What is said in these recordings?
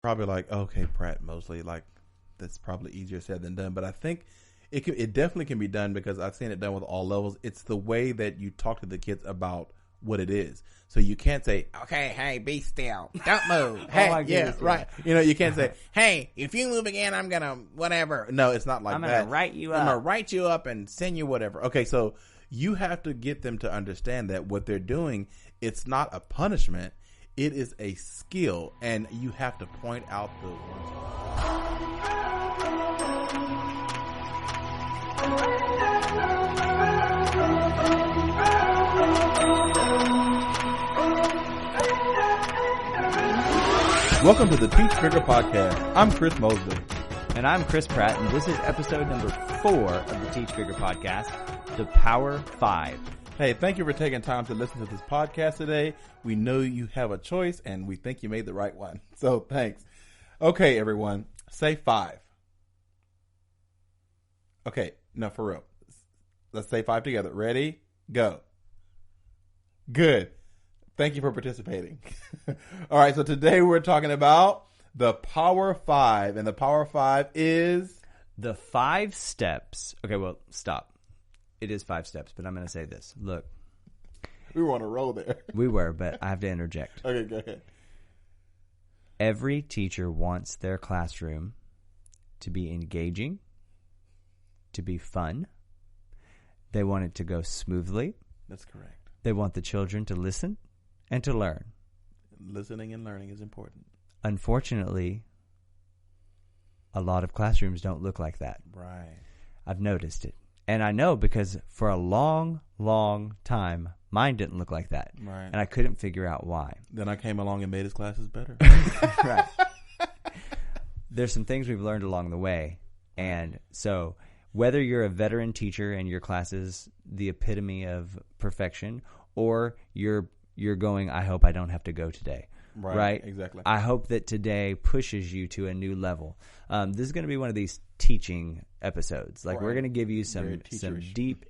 Probably like, okay, Pratt Mosley, like that's probably easier said than done. But I think it definitely can be done because I've seen it done with all levels. It's the way that you talk to the kids about what it is. So you can't say, okay, hey, be still, don't move. Hey, yeah, right. You know, you can't say, hey, if you move again, I'm gonna whatever. No, it's not like that. I'm gonna write you up. I'm gonna write you up and send you whatever. Okay, so you have to get them to understand that what they're doing, it's not a punishment. It is a skill, and you have to point out the ones. Welcome to the Teach Bigger podcast. I'm Chris Mosley. And I'm Chris Pratt, and this is episode number 4 of the Teach Bigger podcast, The Power 5. Hey, thank you for taking time to listen to this podcast today. We know you have a choice, and we think you made the right one. So, thanks. Okay, everyone, say 5. Okay, no, for real. Let's say 5 together. Ready? Go. Good. Thank you for participating. All right, so today we're talking about the Power 5, and the Power 5 is... The 5 steps. Okay, well, stop. It is 5 steps, but I'm going to say this. Look. We were on a roll there. We were, but I have to interject. Okay, go ahead. Every teacher wants their classroom to be engaging, to be fun. They want it to go smoothly. That's correct. They want the children to listen and to learn. Listening and learning is important. Unfortunately, a lot of classrooms don't look like that. Right. I've noticed it. And I know because for a long, long time, mine didn't look like that. Right. And I couldn't figure out why. Then I came along and made his classes better. Right. There's some things we've learned along the way. And so whether you're a veteran teacher and your class is the epitome of perfection, or you're going, I hope I don't have to go today. Right? Exactly. I hope that today pushes you to a new level. This is going to be one of these teaching episodes. Like, we're going to give you some deep,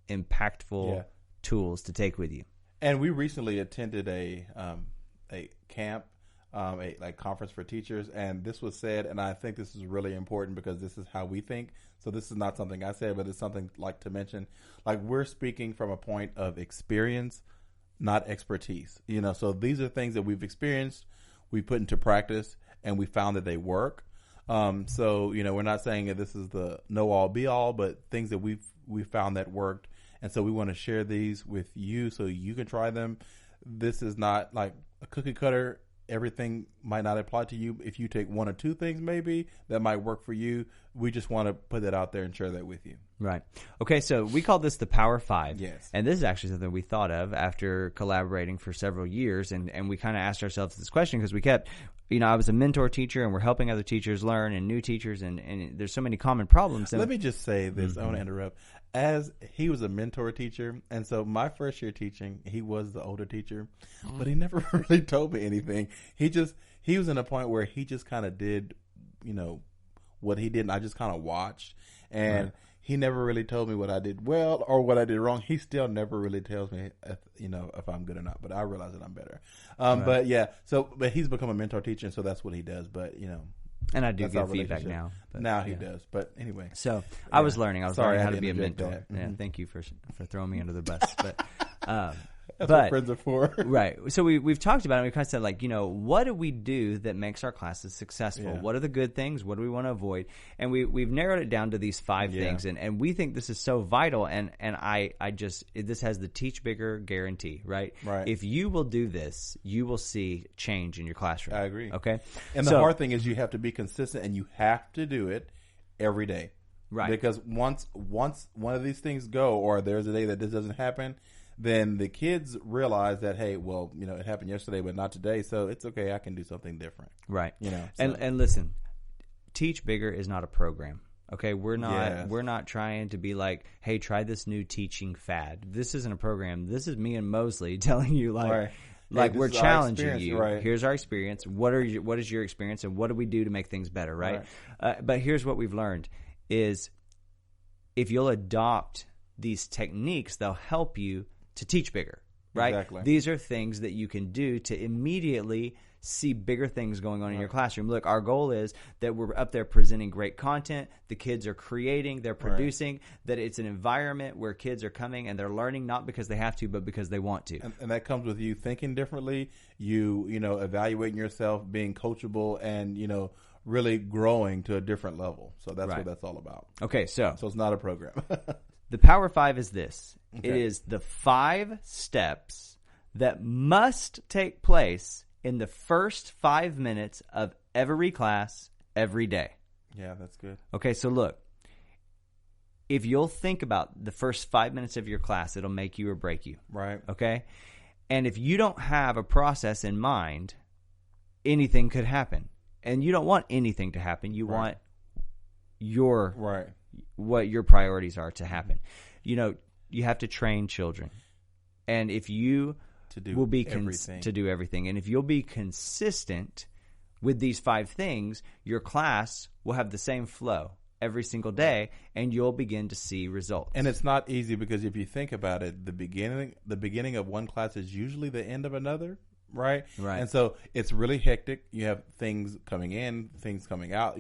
impactful tools to take with you. And we recently attended a camp, a conference for teachers, and this was said, and I think this is really important because this is how we think. So this is not something I said, but it's something like to mention. Like, we're speaking from a point of experience, not expertise. You know, so these are things that we've experienced, we put into practice, and we found that they work. So, you know, we're not saying that this is the know-all, be-all, but things that we found that worked. And so we want to share these with you so you can try them. This is not like a cookie cutter. Everything might not apply to you. If you take 1 or 2 things maybe that might work for you, we just want to put that out there and share that with you. Right. Okay, so we call this the Power 5. Yes. And this is actually something we thought of after collaborating for several years. And we kind of asked ourselves this question because we kept, you know, I was a mentor teacher and we're helping other teachers learn and new teachers. And there's so many common problems. Let me just say this. Mm-hmm. I want to interrupt. As he was a mentor teacher, and so my first year teaching, he was the older teacher, but he never really told me anything. He was in a point where he just kind of did, you know, what he did, and I just kind of watched, and he never really told me what I did well or what I did wrong. He still never really tells me, you know, if I'm good or not, but I realize that I'm better. But yeah, but he's become a mentor teacher, and so that's what he does, but you know. And I do give feedback now. But, now he does. But anyway. So I was learning. I was learning how to be a mentor. Yeah, thank you for throwing me under the bus. But that's what friends are for. Right. So we've talked about it. We kind of said, like, you know, what do we do that makes our classes successful? Yeah. What are the good things? What do we want to avoid? And we've narrowed it down to these 5 things. And we think this is so vital. And this has the Teach Bigger guarantee, right? Right. If you will do this, you will see change in your classroom. I agree. Okay. And the hard thing is you have to be consistent and you have to do it every day. Right. Because once one of these things go, or there's a day that this doesn't happen, then the kids realize that, hey, well, you know, it happened yesterday, but not today, so it's okay. I can do something different. Right. You know. So. And listen, Teach Bigger is not a program. Okay, we're not trying to be like, hey, try this new teaching fad. This isn't a program. This is me and Mosley telling you, like, hey, we're challenging you. Right. Here's our experience. What is your experience, and what do we do to make things better? Right. But here's what we've learned is if you'll adopt these techniques, they'll help you to teach bigger. right? Exactly. These are things that you can do to immediately see bigger things going on in your classroom. Look, our goal is that we're up there presenting great content. The kids are creating, they're producing, that it's an environment where kids are coming and they're learning not because they have to, but because they want to. And that comes with you thinking differently, you evaluating yourself, being coachable, and, really growing to a different level. So that's what that's all about. Okay, so it's not a program. The Power 5 is this. Okay. It is the 5 steps that must take place in the first 5 minutes of every class, every day. Yeah, that's good. Okay, so look, if you'll think about the first 5 minutes of your class, it'll make you or break you. Right. Okay? And if you don't have a process in mind, anything could happen. And you don't want anything to happen. You want what your priorities are to happen. You have to train children. And if you to do everything. And if you'll be consistent with these 5 things, your class will have the same flow every single day, and you'll begin to see results. And it's not easy because if you think about it, the beginning of one class is usually the end of another, right? Right. And so it's really hectic. You have things coming in, things coming out,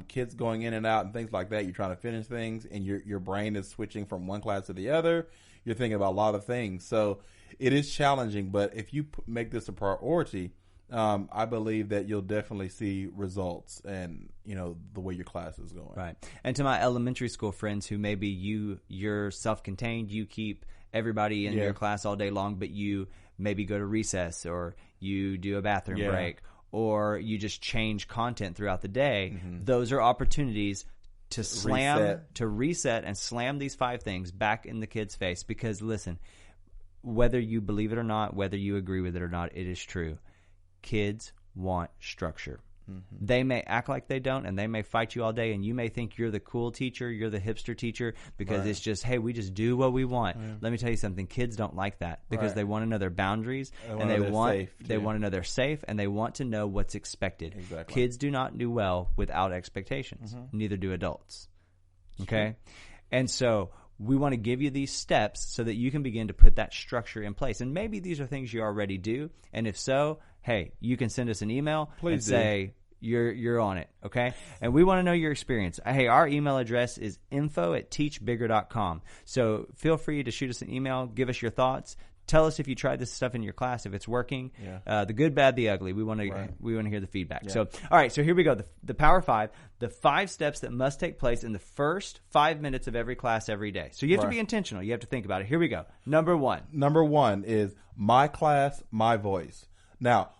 kids going in and out and things like that. You're trying to finish things, and your brain is switching from one class to the other. You're thinking about a lot of things. So it is challenging, but if you make this a priority, I believe that you'll definitely see results and, the way your class is going. Right. And to my elementary school friends who maybe you're self-contained, you keep everybody in your class all day long, but you maybe go to recess or you do a bathroom break or you just change content throughout the day. Mm-hmm. Those are opportunities to reset and slam these 5 things back in the kid's face because, listen, whether you believe it or not, whether you agree with it or not, it is true. Kids want structure. Mm-hmm. They may act like they don't, and they may fight you all day, and you may think you're the cool teacher, you're the hipster teacher, because it's just, hey, we just do what we want. Yeah. Let me tell you something. Kids don't like that because they want to know their boundaries, and they want to know they're safe, and they want to know what's expected. Exactly. Kids do not do well without expectations. Mm-hmm. Neither do adults. Okay? And so we want to give you these steps so that you can begin to put that structure in place. And maybe these are things you already do. And if so, hey, you can send us an email and say you're on it, okay? And we want to know your experience. Hey, our email address is info@teachbigger.com. So feel free to shoot us an email, give us your thoughts. Tell us if you tried this stuff in your class, if it's working. Yeah. The good, bad, the ugly. We want to hear the feedback. Yeah. So, all right. So here we go. The Power 5, the 5 steps that must take place in the first 5 minutes of every class every day. So you have to be intentional. You have to think about it. Here we go. Number 1. Number 1 is my class, my voice. Now,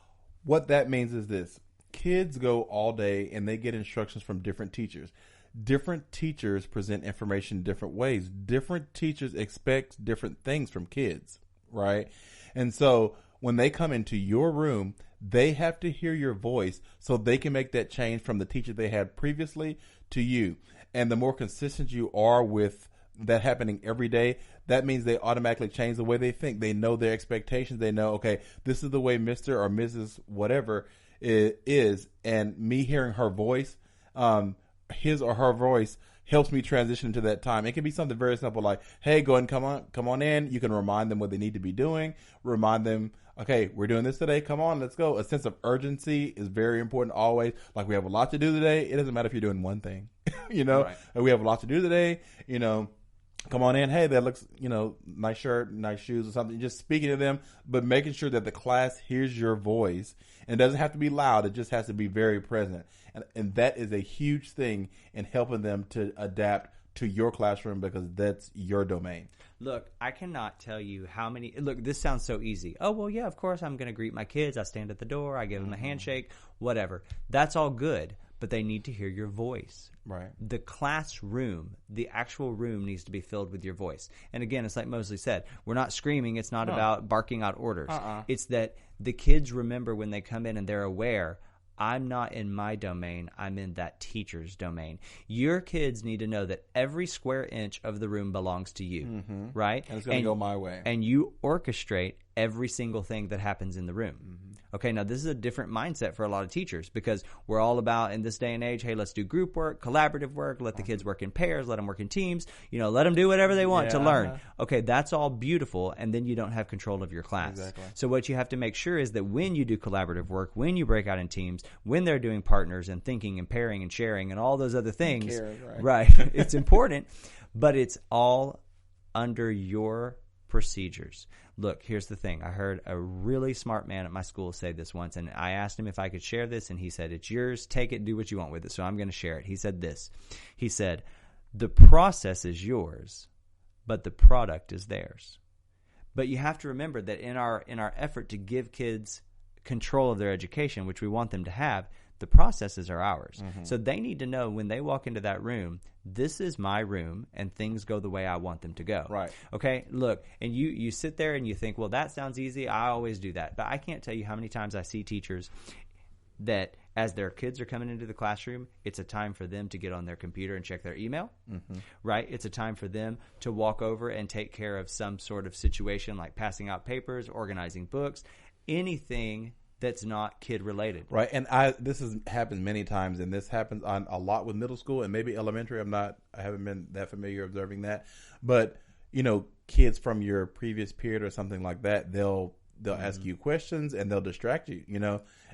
what that means is this: kids go all day and they get instructions from different teachers. Different teachers present information different ways. Different teachers expect different things from kids. Right. And so when they come into your room, they have to hear your voice so they can make that change from the teacher they had previously to you. And the more consistent you are with that happening every day, that means they automatically change the way they think. They know their expectations. They know, okay, this is the way Mr. or Mrs. whatever is. And me hearing her voice, his or her voice, helps me transition to that time. It can be something very simple like, hey, go ahead and come on in. You can remind them what they need to be doing. Remind them, okay, we're doing this today. Come on, let's go. A sense of urgency is very important always. Like, we have a lot to do today. It doesn't matter if you're doing one thing, Right. We have a lot to do today, Come on in. Hey, that looks, nice shirt, nice shoes or something. Just speaking to them, but making sure that the class hears your voice. And it doesn't have to be loud. It just has to be very present. And that is a huge thing in helping them to adapt to your classroom because that's your domain. Look, I cannot tell you how many – look, this sounds so easy. Oh, well, yeah, of course I'm going to greet my kids. I stand at the door. I give them a handshake, whatever. That's all good, but they need to hear your voice. Right. The classroom, the actual room needs to be filled with your voice. And again, it's like Mosley said, we're not screaming. It's not about barking out orders. It's that the kids remember when they come in and they're aware, I'm not in my domain. I'm in that teacher's domain. Your kids need to know that every square inch of the room belongs to you, right? And it's going to go my way. And you orchestrate every single thing that happens in the room. Okay, now this is a different mindset for a lot of teachers because we're all about, in this day and age, hey, let's do group work, collaborative work, let the kids work in pairs, let them work in teams, let them do whatever they want to learn. Okay, that's all beautiful, and then you don't have control of your class. Exactly. So what you have to make sure is that when you do collaborative work, when you break out in teams, when they're doing partners and thinking and pairing and sharing and all those other things, right, it's important, but it's all under your procedures. Look, here's the thing. I heard a really smart man at my school say this once, and I asked him if I could share this, and he said, it's yours. Take it. Do what you want with it. So I'm going to share it. He said this. He said, the process is yours, but the product is theirs. But you have to remember that in our effort to give kids control of their education, which we want them to have, the processes are ours. Mm-hmm. So they need to know when they walk into that room, this is my room, and things go the way I want them to go. Right. Okay? Look, and you sit there and you think, well, that sounds easy. I always do that. But I can't tell you how many times I see teachers that as their kids are coming into the classroom, it's a time for them to get on their computer and check their email, right? It's a time for them to walk over and take care of some sort of situation like passing out papers, organizing books, anything that's not kid related. Right. And this has happened many times, and this happens on a lot with middle school and maybe elementary. I haven't been that familiar observing that. But, kids from your previous period or something like that, they'll ask you questions and they'll distract you,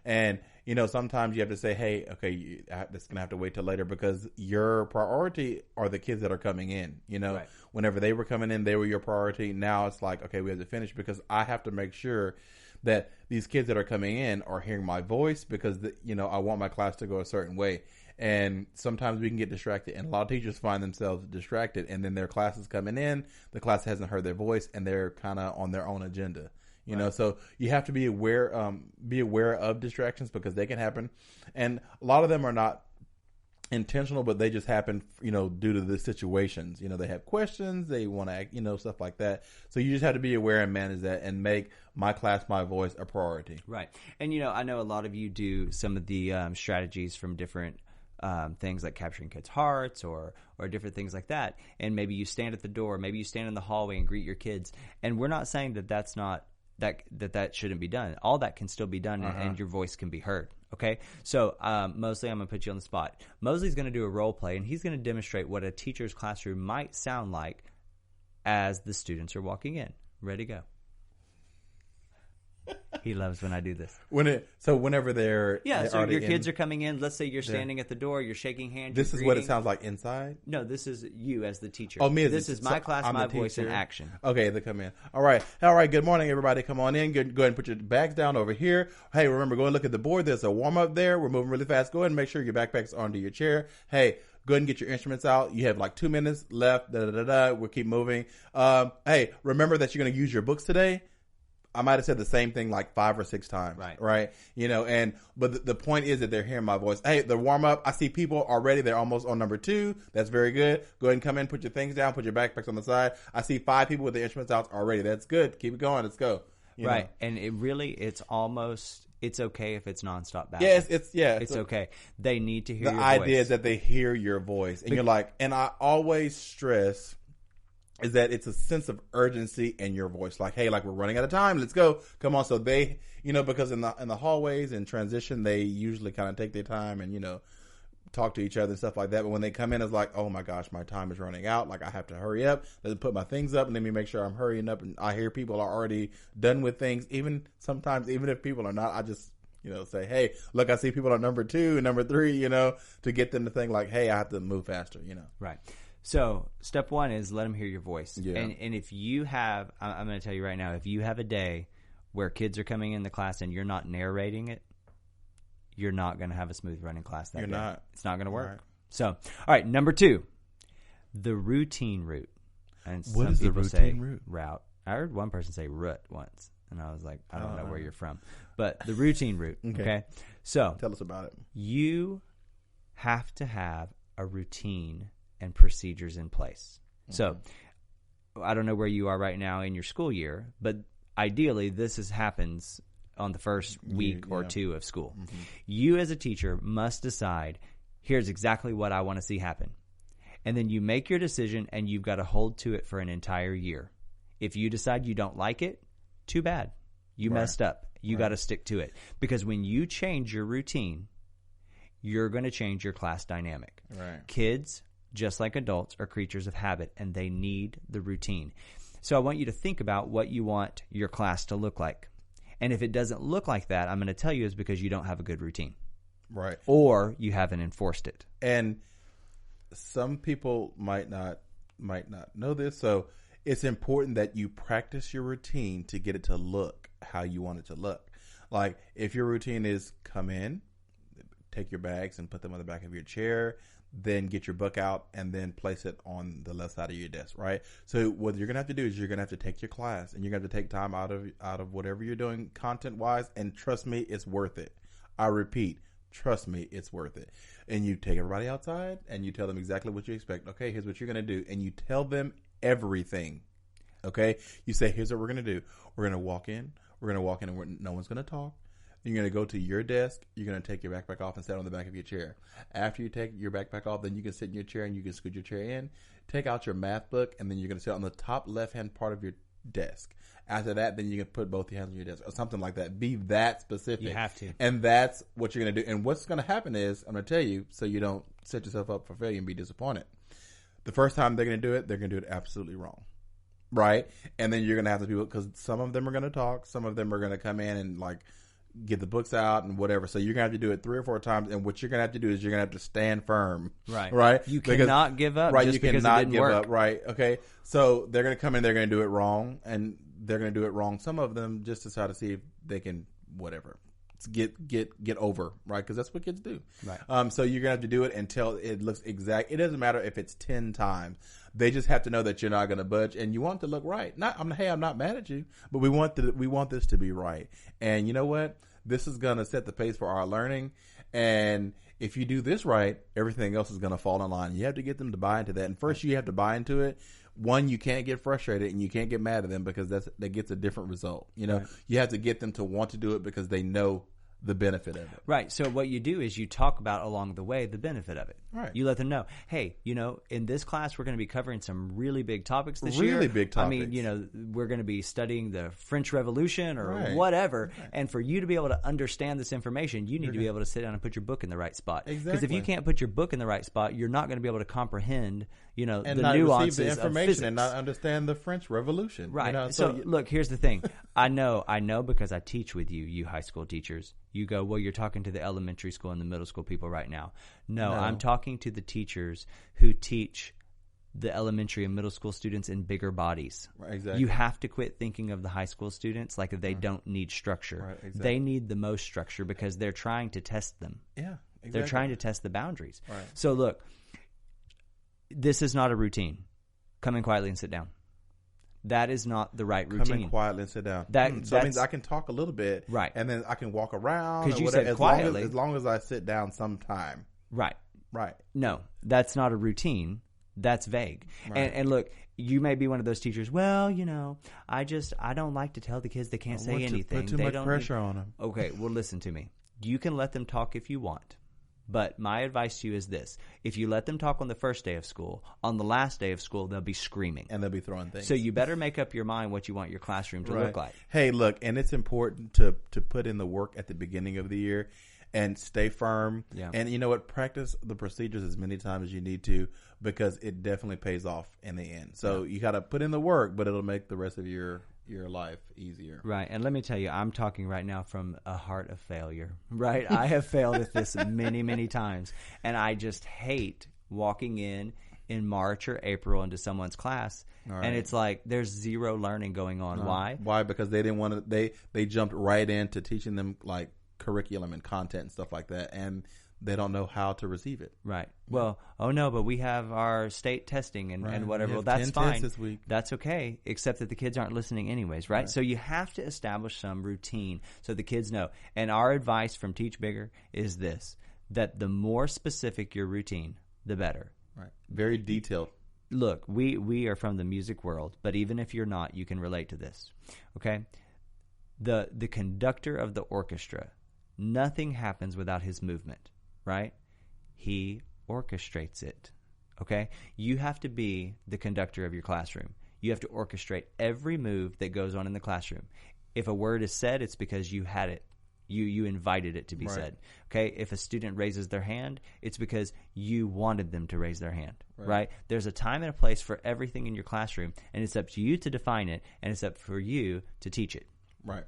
And, sometimes you have to say, hey, okay, this is going to have to wait till later because your priority are the kids that are coming in, Right. Whenever they were coming in, they were your priority. Now it's like, okay, we have to finish because I have to make sure that these kids that are coming in are hearing my voice because, I want my class to go a certain way. And sometimes we can get distracted, and a lot of teachers find themselves distracted, and then their class is coming in, the class hasn't heard their voice, and they're kind of on their own agenda. So you have to be aware of distractions because they can happen. And a lot of them are not intentional, but they just happen, due to the situations. They have questions, they want to act, stuff like that. So you just have to be aware and manage that and make my class, my voice a priority. Right. And, I know a lot of you do some of the strategies from different things like capturing kids' hearts or different things like that. And maybe you stand at the door, maybe you stand in the hallway and greet your kids. And we're not saying that that's not that shouldn't be done. All that can still be done, and your voice can be heard. Okay, so Mosley, I'm going to put you on the spot. Mosley's going to do a role play, and he's going to demonstrate what a teacher's classroom might sound like as the students are walking in. Ready, go. He loves when I do this. Whenever they're so your kids are coming in. Let's say you're standing at the door, you're shaking hands. This is what it sounds like inside. No, this is you as the teacher. Oh, me as this is my class, my voice in action. Okay, they come in. All right. Good morning, everybody. Come on in. Go ahead and put your bags down over here. Hey, remember, go and look at the board. There's a warm up there. We're moving really fast. Go ahead and make sure your backpack's onto your chair. Hey, go ahead and get your instruments out. You have like 2 minutes left. We'll keep moving. Hey, remember that you're going to use your books today. I might have said the same thing like 5 or 6 times. Right. But the point is that they're hearing my voice. Hey, the warm up. I see people already. They're almost on number 2. That's very good. Go ahead and come in, put your things down, put your backpacks on the side. I see 5 people with their instruments out already. That's good. Keep it going. Let's go. Right. And it's okay if it's nonstop battle. Yeah, it's okay. They need to hear your voice. The idea is that they hear your voice. And you're like, and I always stress is that it's a sense of urgency in your voice. Like, hey, like we're running out of time. Let's go. Come on. So they, because in the hallways and transition, they usually kind of take their time and, talk to each other and stuff like that. But when they come in, it's like, oh my gosh, my time is running out. Like I have to hurry up. Let me put my things up and let me make sure I'm hurrying up. And I hear people are already done with things. Even if people are not, I just, say, hey, look, I see people on number 2 and number 3, to get them to think like, hey, I have to move faster, Right. So step 1 is let them hear your voice. Yeah. And if you have, I'm going to tell you right now, if you have a day where kids are coming in the class and you're not narrating it, you're not going to have a smooth running class that day. You're not. It's not going to work. Right. So, all right, number 2, the routine route. And what is the routine route? I heard one person say root once, and I was like, I don't know where you're from. But the routine route, okay? So tell us about it. You have to have a routine and procedures in place. So I don't know where you are right now in your school year, but ideally this happens on the first week or 2 of school. You as a teacher must decide, here's exactly what I want to see happen. And then you make your decision and you've got to hold to it for an entire year. If you decide you don't like it, too bad. You messed up. You got to stick to it. Because when you change your routine, you're going to change your class dynamic. Right. Kids, just like adults, are creatures of habit, and they need the routine. So I want you to think about what you want your class to look like. And if it doesn't look like that, I'm going to tell you it's because you don't have a good routine. Right. Or you haven't enforced it. And some people might not know this, so it's important that you practice your routine to get it to look how you want it to look. Like if your routine is come in, take your bags and put them on the back of your chair, then get your book out and then place it on the left side of your desk, right? So what you're going to have to do is you're going to have to take your class and you're going to have to take time out of whatever you're doing content-wise, and trust me, it's worth it. I repeat, trust me, it's worth it. And you take everybody outside and you tell them exactly what you expect. Okay, here's what you're going to do. And you tell them everything. Okay? You say, here's what we're going to do. We're going to walk in. And no one's going to talk. You're going to go to your desk. You're going to take your backpack off and sit on the back of your chair. After you take your backpack off, then you can sit in your chair and you can scoot your chair in. Take out your math book, and then you're going to sit on the top left-hand part of your desk. After that, then you can put both your hands on your desk or something like that. Be that specific. You have to. And that's what you're going to do. And what's going to happen is, I'm going to tell you, so you don't set yourself up for failure and be disappointed. The first time they're going to do it, they're going to do it absolutely wrong. Right? And then you're going to have the people, because some of them are going to talk. Some of them are going to come in and like get the books out and whatever. So you're going to have to do it 3 or 4 times. And what you're going to have to do is you're going to have to stand firm. Right. Right? You cannot give up. Right. Just You because cannot it didn't give work. up. Right. Okay. So they're going to come in, they're going to do it wrong. And they're going to do it wrong. Some of them just to try to see if they can, whatever, get over, right? Because that's what kids do. Right. So you're going to have to do it until it looks exact. It doesn't matter if it's 10 times. They just have to know that you're not going to budge, and you want it to look right. Hey, I'm not mad at you, but we want this to be right. And you know what? This is going to set the pace for our learning. And if you do this right, everything else is going to fall in line. You have to get them to buy into that. And first, you have to buy into it. One, you can't get frustrated and you can't get mad at them because that gets a different result. You know, right. You have to get them to want to do it because they know the benefit of it. Right. So what you do is you talk about along the way the benefit of it. Right. You let them know, hey, in this class we're going to be covering some really big topics this year. Really big topics. I mean, we're going to be studying the French Revolution or right. whatever. Right. And for you to be able to understand this information, you need to be able to sit down and put your book in the right spot. Exactly. Because if you can't put your book in the right spot, you're not going to be able to comprehend, and the not nuances receive the information of physics. and not understand the French Revolution. Right. So look, here's the thing. I know because I teach with you high school teachers. You go, well, you're talking to the elementary school and the middle school people right now. No, I'm talking to the teachers who teach the elementary and middle school students in bigger bodies. Right, exactly. You have to quit thinking of the high school students like they don't need structure. Right, exactly. They need the most structure because they're trying to test them. Yeah, exactly. They're trying to test the boundaries. Right. So look, this is not a routine. Come in quietly and sit down. That is not the right routine. Come in quietly and sit down. So that means I can talk a little bit, right? And then I can walk around. Because you whatever, said quietly, as long as I sit down sometime. Right. Right. No, that's not a routine. That's vague. Right. And look, you may be one of those teachers. Well, I don't like to tell the kids they can't say anything. Put too much pressure on them. Okay, well, listen to me. You can let them talk if you want. But my advice to you is this. If you let them talk on the first day of school, on the last day of school, they'll be screaming. And they'll be throwing things. So you better make up your mind what you want your classroom to look like. Hey, look, and it's important to put in the work at the beginning of the year and stay firm. Yeah. And you know what? Practice the procedures as many times as you need to because it definitely pays off in the end. So you got to put in the work, but it'll make the rest of your life easier. Right. And let me tell you, I'm talking right now from a heart of failure, right? I have failed at this many, many times. And I just hate walking in March or April into someone's class. Right. And it's like there's zero learning going on. Why? Why? Because they didn't want to, they jumped right into teaching them like curriculum and content and stuff like that. And they don't know how to receive it. Right. Well, but we have our state testing and whatever. Well, that's 10 fine. tests this week. That's okay, except that the kids aren't listening anyways, right? So you have to establish some routine so the kids know. And our advice from Teach Bigger is this, that the more specific your routine, the better. Right. Very detailed. Look, we are from the music world, but even if you're not, you can relate to this, okay? The conductor of the orchestra, nothing happens without his movement. Right? He orchestrates it. Okay? You have to be the conductor of your classroom. You have to orchestrate every move that goes on in the classroom. If a word is said, it's because you had it. You invited it to be said. Okay? If a student raises their hand, it's because you wanted them to raise their hand. Right? There's a time and a place for everything in your classroom, and it's up to you to define it, and it's up for you to teach it. Right.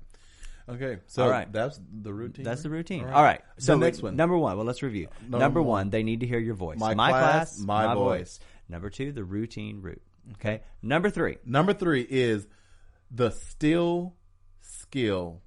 Okay. So that's the routine. That's the routine. All right. So the next one. Number one. Well, let's review. Number one, they need to hear your voice. My class, my voice. Number two, the routine route. Okay. Number three. Number three is the still skill.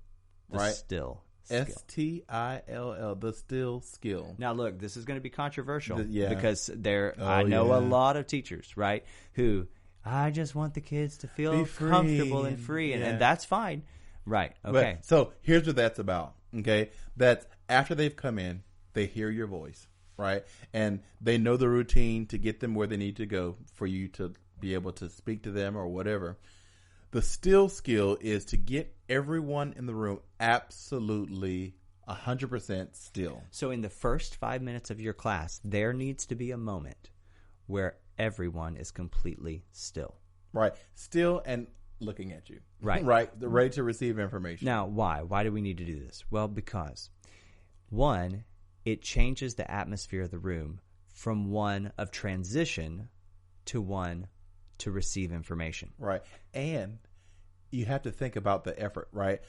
The still. STILL, the still skill. Now, look, this is going to be controversial Yeah. because I know a lot of teachers, right, who I just want the kids to feel comfortable and free, and that's fine. Right, okay. But, so here's what that's about, okay? That's after they've come in, they hear your voice, right? And they know the routine to get them where they need to go for you to be able to speak to them or whatever. The still skill is to get everyone in the room absolutely 100% still. So in the first 5 minutes of your class, there needs to be a moment where everyone is completely still. Right. Still and looking at you. Right. Right. They're ready to receive information. Now, why? Why do we need to do this? Well, because, one, it changes the atmosphere of the room from one of transition to one to receive information. Right. And you have to think about the effort, right?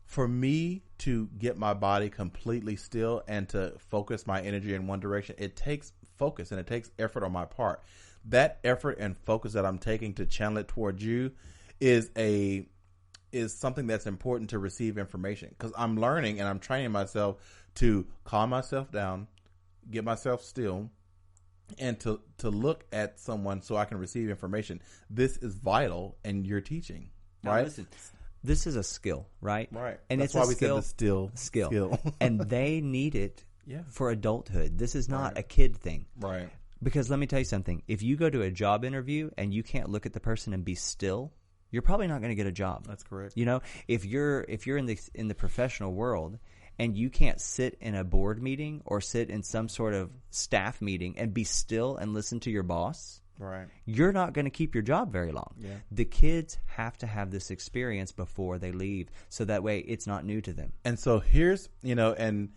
For me to get my body completely still and to focus my energy in one direction, it takes focus and it takes effort on my part. That effort and focus that I'm taking to channel it towards you is something that's important to receive information, because I'm learning and I'm training myself to calm myself down, get myself still, and to look at someone so I can receive information. This is vital in your teaching, right? Now listen, this is a skill, right? Right. And that's it's why a we said the skill. And they need it for adulthood. This is not a kid thing. Right. Because let me tell you something. If you go to a job interview and you can't look at the person and be still, you're probably not going to get a job. That's correct. You know, if you're in the professional world and you can't sit in a board meeting or sit in some sort of staff meeting and be still and listen to your boss, right, you're not going to keep your job very long. Yeah. The kids have to have this experience before they leave, so that way it's not new to them. And so here's, and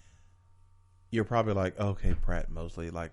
you're probably like, okay, Pratt Mosley, like,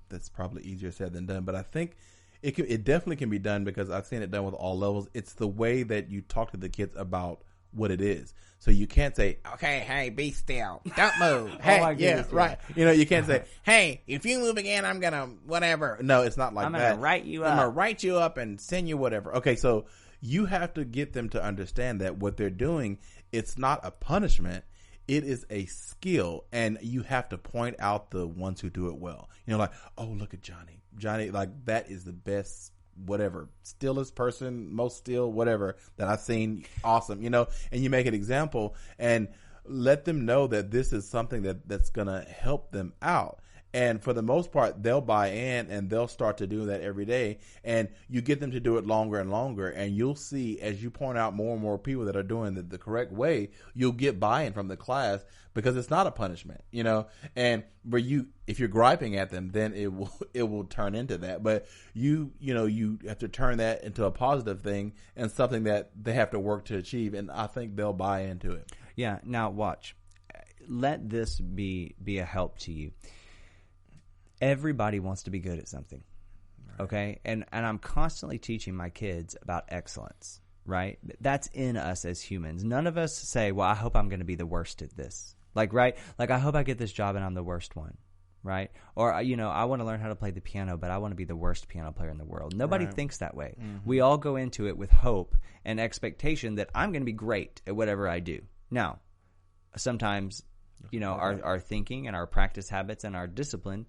that's probably easier said than done. But I think it definitely can be done, because I've seen it done with all levels. It's the way that you talk to the kids about what it is. So you can't say, okay, hey, be still. Don't move. Hey, yeah, right. You can't say, hey, if you move again, I'm going to whatever. No, it's not like that. I'm going to write you up. I'm going to write you up and send you whatever. Okay, so you have to get them to understand that what they're doing, it's not a punishment. It is a skill, and you have to point out the ones who do it well. Like, oh, look at Johnny. Johnny, like, that is the best, whatever, stillest person, most still, whatever, that I've seen. Awesome, and you make an example and let them know that this is something that's going to help them out. And for the most part, they'll buy in and they'll start to do that every day. And you get them to do it longer and longer. And you'll see, as you point out more and more people that are doing the correct way, you'll get buy-in from the class, because it's not a punishment, And if you're griping at them, then it will turn into that. But you have to turn that into a positive thing and something that they have to work to achieve. And I think they'll buy into it. Yeah. Now watch. Let this be a help to you. Everybody wants to be good at something, okay? And I'm constantly teaching my kids about excellence, right? That's in us as humans. None of us say, well, I hope I'm going to be the worst at this. Like, right? Like, I hope I get this job and I'm the worst one, right? Or, I want to learn how to play the piano, but I want to be the worst piano player in the world. Nobody thinks that way. Mm-hmm. We all go into it with hope and expectation that I'm going to be great at whatever I do. Now, sometimes, our thinking and our practice habits and our discipline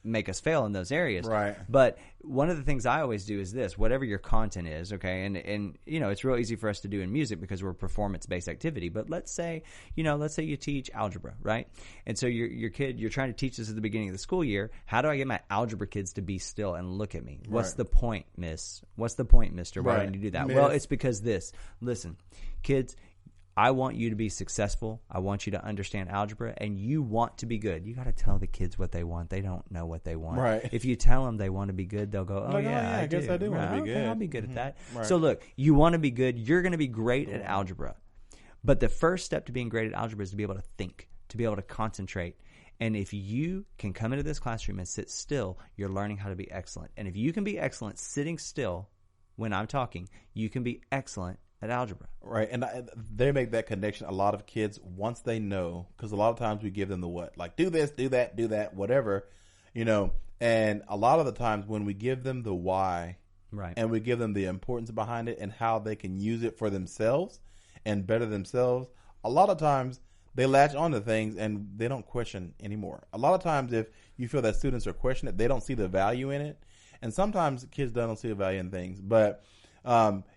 make us fail in those areas. Right. But one of the things I always do is this: whatever your content is, okay, and it's real easy for us to do in music because we're a performance-based activity. But let's say you teach algebra, right? And so your kid, you're trying to teach this at the beginning of the school year. How do I get my algebra kids to be still and look at me? What's the point, miss? What's the point, mister? Why didn't you do that? Miss. Well, it's because this. Listen, kids, I want you to be successful. I want you to understand algebra, and you want to be good. You got to tell the kids what they want. They don't know what they want. Right. If you tell them they want to be good, they'll go, I guess I do want to be good. I'll be good at that. Right. So look, you want to be good. You're going to be great at algebra. But the first step to being great at algebra is to be able to think, to be able to concentrate. And if you can come into this classroom and sit still, you're learning how to be excellent. And if you can be excellent sitting still when I'm talking, you can be excellent at algebra. Right. And they make that connection. A lot of kids, once they know, because a lot of times we give them the what? Like, do this, do that, whatever, And a lot of the times when we give them the why, right, and we give them the importance behind it and how they can use it for themselves and better themselves, a lot of times they latch on to things and they don't question anymore. A lot of times if you feel that students are questioning it, they don't see the value in it. And sometimes kids don't see the value in things. But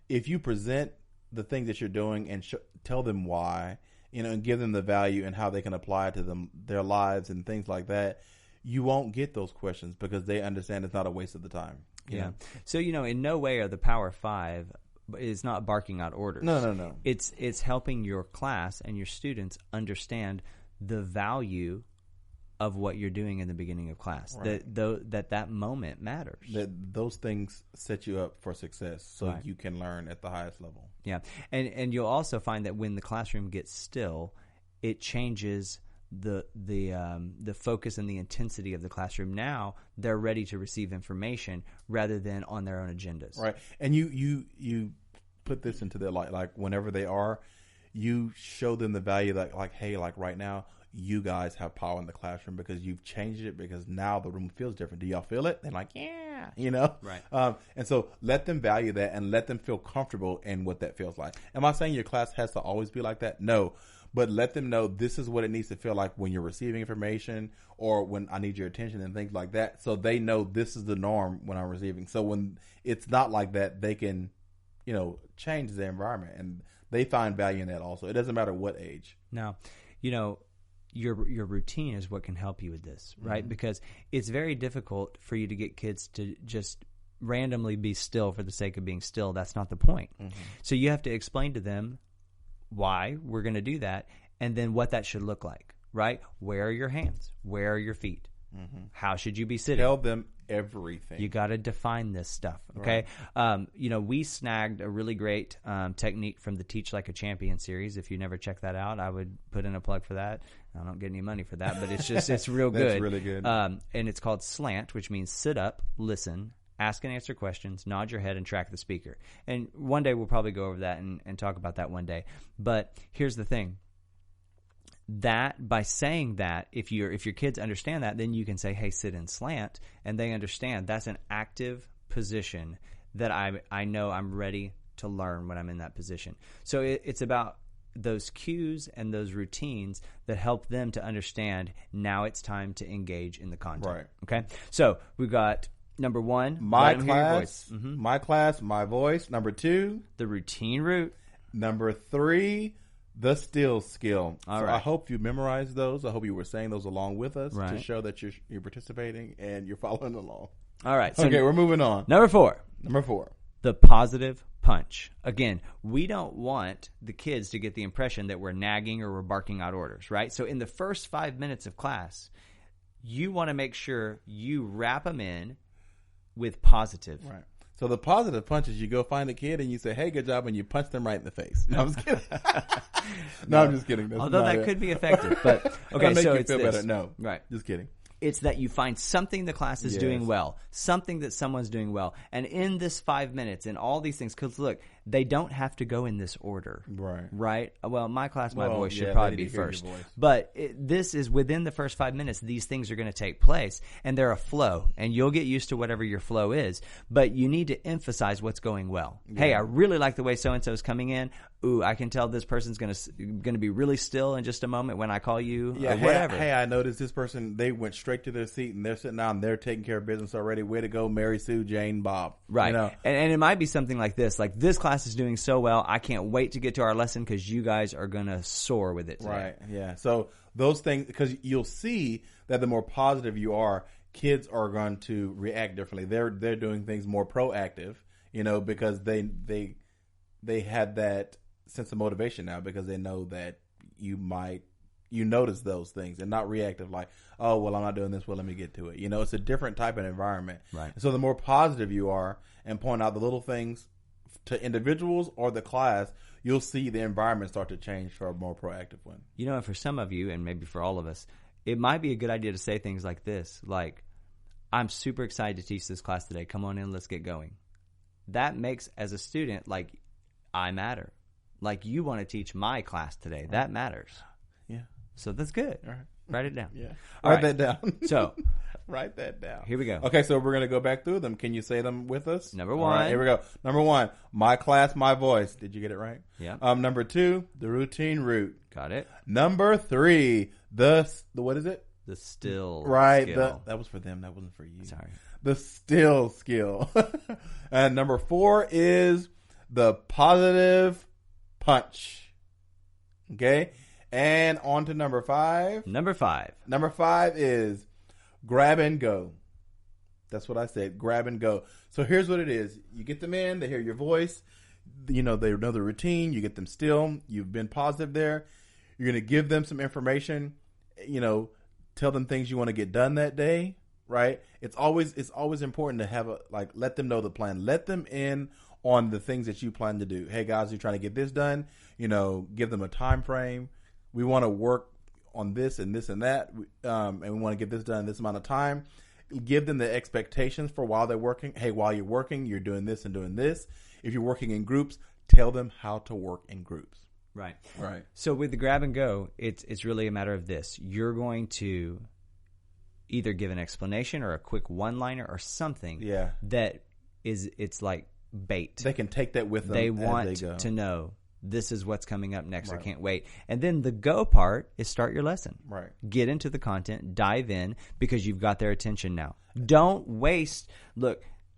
if you present the things that you're doing and tell them why, and give them the value and how they can apply it to their lives and things like that, you won't get those questions because they understand it's not a waste of the time. Yeah. So, in no way are the Power Five is not barking out orders. No. It's helping your class and your students understand the value of what you're doing in the beginning of class. Right. That moment matters. That those things set you up for success, so right, you can learn at the highest level. Yeah, and you'll also find that when the classroom gets still, it changes the focus and the intensity of the classroom. Now they're ready to receive information rather than on their own agendas. Right, and you put this into their life, like whenever they are, you show them the value that like, hey, like right now, you guys have power in the classroom because you've changed it, because now the room feels different. Do y'all feel it? They're like, yeah, Right. And so let them value that and let them feel comfortable in what that feels like. Am I saying your class has to always be like that? No. But let them know this is what it needs to feel like when you're receiving information or when I need your attention and things like that. So they know this is the norm when I'm receiving. So when it's not like that, they can, change their environment and they find value in that also. It doesn't matter what age. Now, your routine is what can help you with this, right? Mm-hmm. Because it's very difficult for you to get kids to just randomly be still for the sake of being still. That's not the point. Mm-hmm. So you have to explain to them why we're going to do that and then what that should look like, right? Where are your hands? Where are your feet? Mm-hmm. How should you be sitting? Tell them everything. You got to define this stuff, okay? Right. We snagged a really great technique from the Teach Like a Champion series. If you never checked that out, I would put in a plug for that. I don't get any money for that, but it's real good. That's really good. And it's called SLANT, which means sit up, listen, ask and answer questions, nod your head, and track the speaker. And one day we'll probably go over that and talk about that one day. But here's the thing. That by saying that, if your kids understand that, then you can say, hey, sit in slant, and they understand that's an active position that I know I'm ready to learn when I'm in that position. So it's about those cues and those routines that help them to understand now it's time to engage in the content. Right. Okay? So we've got number one, my class, mm-hmm. my class, my voice. Number two, the routine route. Number three, the still skill. All right. I hope you memorized those. I hope you were saying those along with us right, to show that you're participating and you're following along. All right. So okay, we're moving on. Number four. The positive punch. Again, we don't want the kids to get the impression that we're nagging or we're barking out orders, right? So in the first 5 minutes of class, you want to make sure you wrap them in with positive. Right. So the positive punch is you go find a kid and you say, hey, good job, and you punch them right in the face. No, I'm just kidding. I'm just kidding. That's although that could be effective. But okay, make so you it's feel this. better. No. Right. Just kidding. It's that you find something the class is doing well, something that someone's doing well. And in this 5 minutes and all these things, because look, they don't have to go in this order. Right? Well, my class, my voice should probably be first. But this is within the first 5 minutes, these things are going to take place. And they're a flow. And you'll get used to whatever your flow is. But you need to emphasize what's going well. Yeah. Hey, I really like the way so-and-so is coming in. Ooh, I can tell this person's going to be really still in just a moment when I call you or whatever. Hey, I noticed this person, they went straight to their seat and they're sitting down and they're taking care of business already. Way to go, Mary Sue, Jane, Bob. Right. And it might be something like this. Like, this class is doing so well, I can't wait to get to our lesson because you guys are going to soar with it today. Right, yeah. So those things, because you'll see that the more positive you are, kids are going to react differently. They're doing things more proactive, because they had that sense of motivation now because they know that you notice those things and not reactive like, oh, well, I'm not doing this. Well, let me get to it. It's a different type of environment. Right. So the more positive you are and point out the little things to individuals or the class, you'll see the environment start to change for a more proactive one. You know, for some of you, and maybe for all of us, it might be a good idea to say things like this, like, I'm super excited to teach this class today. Come on in, let's get going. That makes, as a student, like, I matter. Like, you want to teach my class today. Right. That matters. Yeah. So that's good. All right. Write it down. Yeah. Write that down. So, write that down. Here we go. Okay, so we're going to go back through them. Can you say them with us? Number one. All right, here we go. Number one, my class, my voice. Did you get it right? Yeah. Number two, the routine route. Got it. Number three, the what is it? The still right, skill. That was for them. That wasn't for you. Sorry. The still skill. And number four is the positive punch. Okay? And on to number five. Number five. Number five is grab and go. That's what I said. Grab and go. So here's what it is. You get them in. They hear your voice. You know, they know the routine. You get them still. You've been positive there. You're going to give them some information. You know, tell them things you want to get done that day. Right? It's always important to have let them know the plan. Let them in on the things that you plan to do. Hey guys, you're trying to get this done. You know, give them a time frame. We want to work on this and this and that, and we want to get this done in this amount of time. Give them the expectations for while they're working. Hey, while you're working, you're doing this and doing this. If you're working in groups, tell them how to work in groups. Right. Right. So with the grab and go, it's really a matter of this. You're going to either give an explanation or a quick one-liner or something that it's like bait. They can take that with them. They want to know this is what's coming up next. Right. I can't wait. And then the go part is start your lesson. Right. Get into the content, dive in, because you've got their attention now. Don't waste,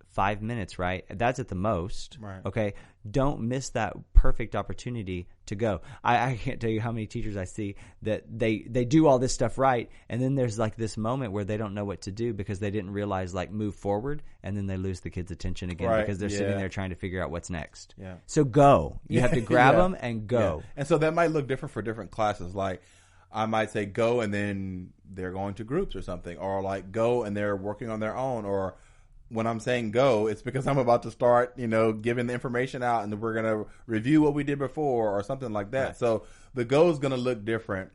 5 minutes, right? That's at the most. Right. Okay. Don't miss that perfect opportunity to go. I can't tell you how many teachers I see that they do all this stuff right, and then there's like this moment where they don't know what to do because they didn't realize move forward, and then they lose the kids' attention again because they're sitting there trying to figure out what's next. Yeah. So go. You have to grab them and go. Yeah. And so that might look different for different classes. Like I might say go and then they're going to groups or something, or like go and they're working on their own, or when I'm saying go, it's because I'm about to start, giving the information out and we're going to review what we did before or something like that. Right. So the go is going to look different,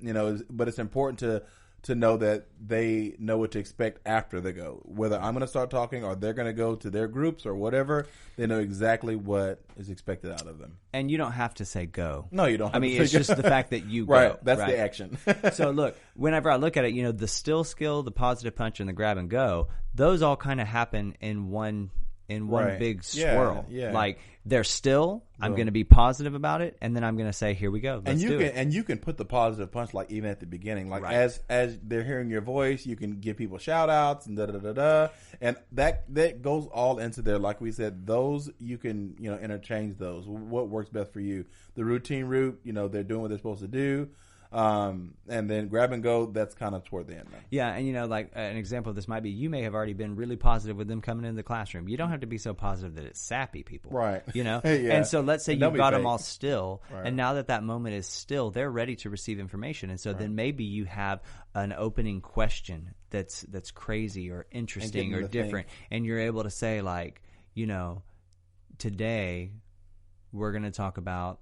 but it's important to know that they know what to expect after the go. Whether I'm going to start talking or they're going to go to their groups or whatever, they know exactly what is expected out of them. And you don't have to say go. No, you don't have to say it's just the fact that you go. Right, that's the action. So look, whenever I look at it, the still skill, the positive punch, and the grab and go, those all kind of happen in one big swirl. Yeah. Like they're still, I'm going to be positive about it, and then I'm going to say, here we go. Let's do it. And you can put the positive punch even at the beginning. Like right. as they're hearing your voice, you can give people shout outs and da-da-da-da. And that goes all into there. Like we said, those you can, interchange those. What works best for you. The routine route, they're doing what they're supposed to do. And then grab and go, that's kind of toward the end. Now. Yeah, and an example of this might be you may have already been really positive with them coming into the classroom. You don't have to be so positive that it's sappy people. Right. Yeah. And so let's say you've got them all still, right. And now that moment is still, they're ready to receive information. And so then maybe you have an opening question that's crazy or interesting or different. And you're able to say today we're going to talk about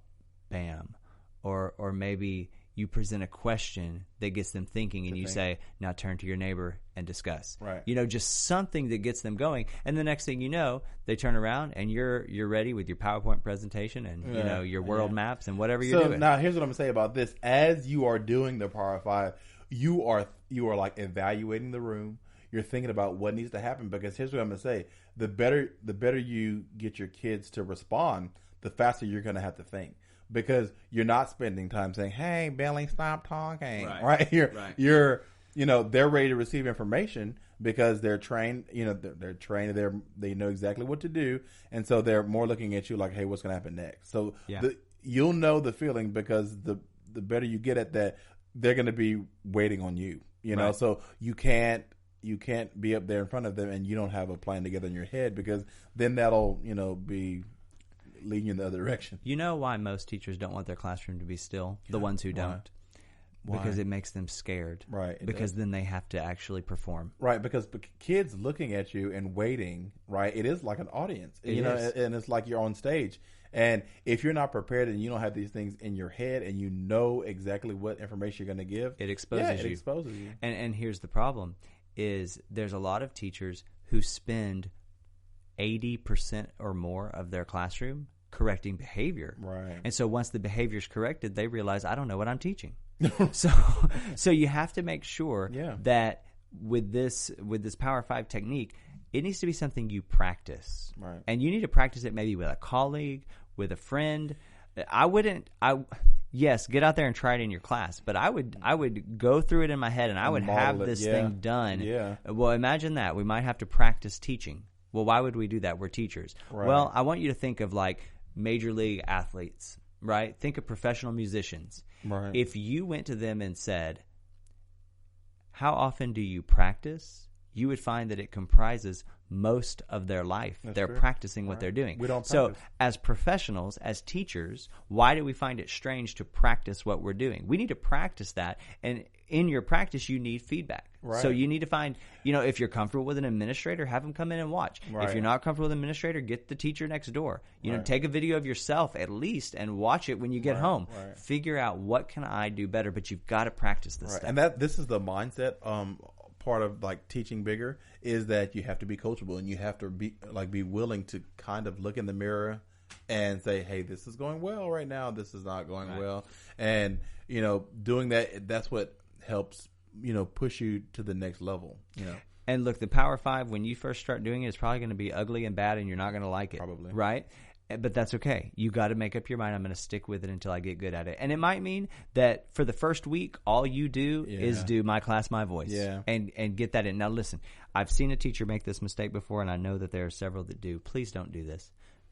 BAM, or maybe you present a question that gets them thinking, and you say, now turn to your neighbor and discuss. Right. Just something that gets them going. And the next thing you know, they turn around and you're ready with your PowerPoint presentation and your world maps and whatever you're doing. So now here's what I'm going to say about this. As you are doing the Power 5, you are like evaluating the room. You're thinking about what needs to happen, because here's what I'm going to say. The better you get your kids to respond, the faster you're going to have to think. Because you're not spending time saying, "Hey, Billy, stop talking." Right? You're they're ready to receive information because they're trained. They're trained. They know exactly what to do, and so they're more looking at you like, "Hey, what's going to happen next?" So you'll know the feeling, because the better you get at that, they're going to be waiting on you. Right. So you can't be up there in front of them and you don't have a plan together in your head, because then that'll be leading you in the other direction. You know why most teachers don't want their classroom to be still? The ones who don't. Why? Because it makes them scared. Right. Because then they have to actually perform. Right, because kids looking at you and waiting, right, it is like an audience. It is. And it's like you're on stage. And if you're not prepared and you don't have these things in your head and you know exactly what information you're going to give, it exposes you. It exposes you. And here's the problem, is there's a lot of teachers who spend 80% or more of their classroom correcting behavior. Right. And so once the behavior is corrected, they realize, I don't know what I'm teaching. So you have to make sure that with this Power 5 technique, it needs to be something you practice. Right. And you need to practice it maybe with a colleague, with a friend. Yes, get out there and try it in your class, but I would go through it in my head and I would have this thing done. Yeah. Well, imagine that. We might have to practice teaching. Well, why would we do that? We're teachers. Right. Well, I want you to think of like major league athletes, right? Think of professional musicians. Right. If you went to them and said, how often do you practice? You would find that it comprises most of their life. They're practicing what they're doing. We don't practice. So as professionals, as teachers, why do we find it strange to practice what we're doing? We need to practice that. And in your practice, you need feedback. Right. So you need to find, if you're comfortable with an administrator, have them come in and watch. Right. If you're not comfortable with an administrator, get the teacher next door. Take a video of yourself at least and watch it when you get home. Right. Figure out, what can I do better? But you've got to practice this stuff. And this is the mindset part of like teaching bigger, is that you have to be coachable and you have to be willing to kind of look in the mirror and say, hey, this is going well right now, this is not going well. And doing that's what helps push you to the next level. And look, the Power 5, when you first start doing it, it's probably going to be ugly and bad and you're not going to like it. Probably. Right? But that's okay. You got to make up your mind, I'm going to stick with it until I get good at it. And it might mean that for the first week, all you do is do My Class, My Voice. Yeah. And get that in. Now listen, I've seen a teacher make this mistake before, and I know that there are several that do. Please don't do this.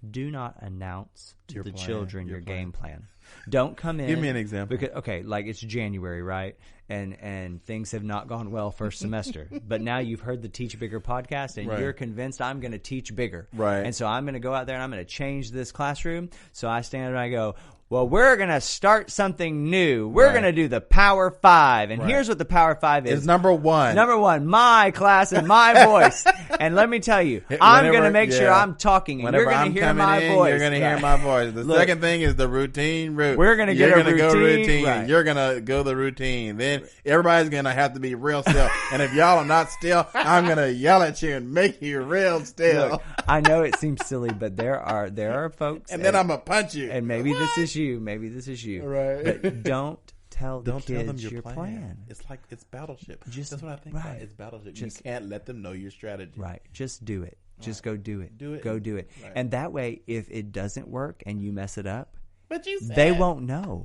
Do not announce to the children your game plan. Don't come in. Give me an example. Because, like it's January, right? And things have not gone well first semester. But now you've heard the Teach Bigger podcast, and you're convinced I'm going to teach bigger. Right. And so I'm going to go out there and I'm going to change this classroom. So I stand and I go, well, we're going to start something new. We're going to do the Power 5. And here's what the Power 5 is. It's number one. Number one, my class and my voice. And let me tell you, I'm going to make sure I'm talking and you're going to hear my voice. You're going to hear my voice. The second thing is the routine route. We're going to get a routine. Go routine. Right. You're going to go the routine. Then everybody's going to have to be real still. And if y'all are not still, I'm going to yell at you and make you real still. Look, I know it seems silly, but there are folks. And then I'm going to punch you. And maybe this is you. Maybe this is you. Right. But don't tell the kids tell them your plan. It's like it's Battleship. That's what I think about. It's Battleship. You can't let them know your strategy. Right. Just do it. Just go do it. Do it. Go do it. Right. And that way, if it doesn't work and you mess it up, but they won't know.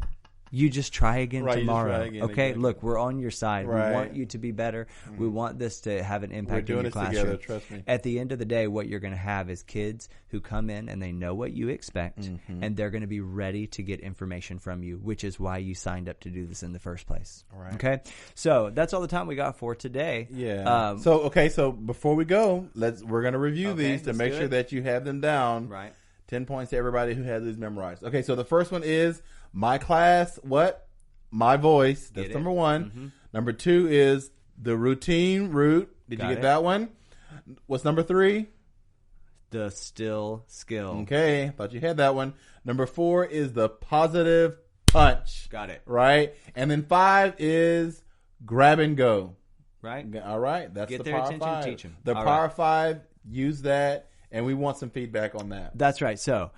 You just try again Right, tomorrow. try again, okay, exactly. Look, we're on your side. Right. We want you to be better. We want this to have an impact We're doing in your this classroom. together, trust me. At the end of the day, what you're going to have is kids who come in and they know what you expect, and they're going to be ready to get information from you, which is why you signed up to do this in the first place. Right. Okay, so that's all the time we got for today. Yeah. So before we go, we're going to review these to make sure that you have them down. Right. 10 points to everybody who has these memorized. Okay, so the first one is my class, what? My voice. That's number one. Mm-hmm. Number two is the routine route. Did you get that one? What's number three? The still skill. Okay, thought you had that one. Number four is the positive punch. Got it. Right? And then 5 is grab and go. Right. All right, that's Get the their Power attention, 5. teach 'em. The All Power right. 5, use that, and we want some feedback on that. That's right. So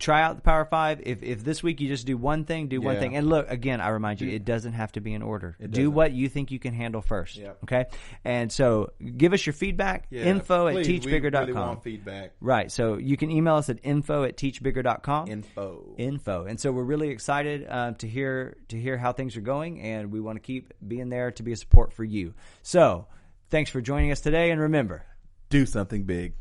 try out the Power 5. If this week you just do one thing, do one thing. And look, again, I remind you, it doesn't have to be in order. Do what you think you can handle first. Yep. Okay? And so give us your feedback. Info at teachbigger.com. We really want feedback. Right. So you can email us at info@teachbigger.com. Info. And so we're really excited to hear how things are going, and we want to keep being there to be a support for you. So thanks for joining us today, and remember, Do something big.